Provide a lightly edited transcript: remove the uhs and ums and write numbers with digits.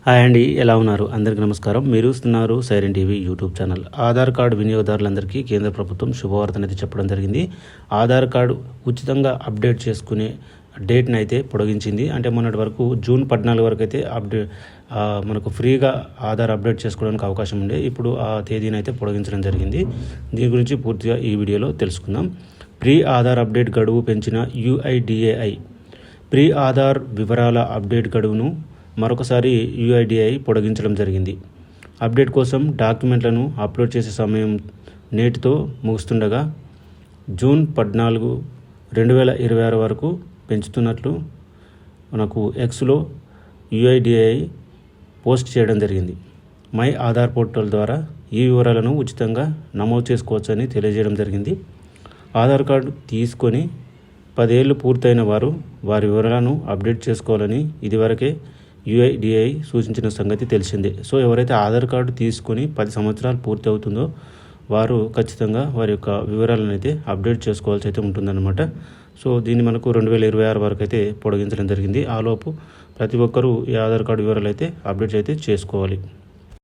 Hi అండి, ఎలా ఉన్నారు? అందరికీ నమస్కారం. మీరు చూస్తున్నారు Siren TV YouTube channel. Aadhaar card వినియోగదారులందరికీ కేంద్ర ప్రభుత్వం శుభవార్తనైతే చెప్పడం జరిగింది. ఆధార్ కార్డు ఉచితంగా అప్డేట్ చేసుకునే డేట్ని అయితే పొడిగించింది. అంటే మొన్నటి వరకు జూన్ 14 వరకు అయితే మనకు ఫ్రీగా ఆధార్ అప్డేట్ చేసుకోవడానికి అవకాశం ఉండే. ఇప్పుడు ఆ తేదీని అయితే పొడిగించడం జరిగింది. దీని గురించి పూర్తిగా ఈ వీడియోలో తెలుసుకుందాం. ప్రీ ఆధార్ అప్డేట్ గడువు పెంచిన UIDAI ప్రీ ఆధార్ వివరాల అప్డేట్ గడువును మరొకసారి UIDAI పొడిగించడం జరిగింది. అప్డేట్ కోసం డాక్యుమెంట్లను అప్లోడ్ చేసే సమయం నేటితో ముగుస్తుండగా జూన్ 14, 2026 వరకు పెంచుతున్నట్లు మనకు ఎక్స్లో UIDAI పోస్ట్ చేయడం జరిగింది. మై ఆధార్ పోర్టల్ ద్వారా ఈ వివరాలను ఉచితంగా నమోదు చేసుకోవచ్చని తెలియజేయడం జరిగింది. ఆధార్ కార్డు తీసుకొని 10 ఏళ్ళు పూర్తయిన వారు వారి వివరాలను అప్డేట్ చేసుకోవాలని ఇదివరకే UIDAI సూచించిన సంగతి తెలిసిందే. సో ఎవరైతే ఆధార్ కార్డు తీసుకొని 10 సంవత్సరాలు పూర్తి అవుతుందో వారు ఖచ్చితంగా వారి యొక్క వివరాలను అయితే అప్డేట్ చేసుకోవాల్సి అయితే ఉంటుందన్నమాట. సో దీన్ని మనకు 2026 వరకు అయితే పొడిగించడం జరిగింది. ఆలోపు ప్రతి ఒక్కరూ ఈ ఆధార్ కార్డు వివరాలు అయితే అప్డేట్ అయితే చేసుకోవాలి.